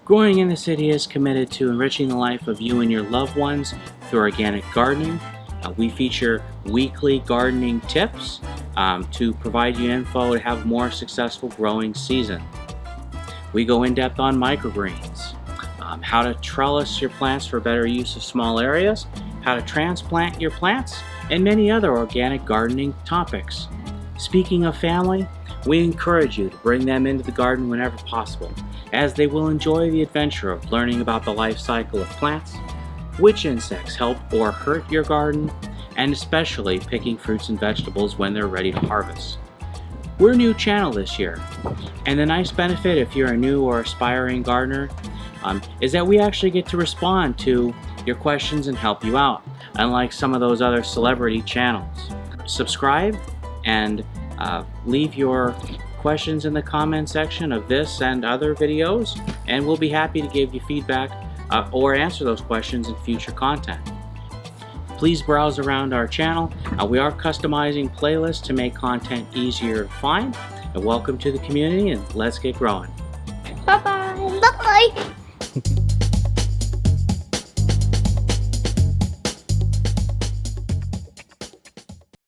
Growing in the City is committed to enriching the life of you and your loved ones through organic gardening. We feature weekly gardening tips to provide you info to have a more successful growing season. We go in depth on microgreens, how to trellis your plants for better use of small areas, how to transplant your plants, and many other organic gardening topics. Speaking of family, we encourage you to bring them into the garden whenever possible, as they will enjoy the adventure of learning about the life cycle of plants, which insects help or hurt your garden, and especially picking fruits and vegetables when they're ready to harvest. We're a new channel this year, and the nice benefit if you're a new or aspiring gardener is that we actually get to respond to your questions and help you out, unlike some of those other celebrity channels. Subscribe and leave your questions in the comment section of this and other videos, and we'll be happy to give you feedback or answer those questions in future content. Please browse around our channel. We are customizing playlists to make content easier to find. And welcome to the community, and let's get growing. Bye-bye. Bye-bye.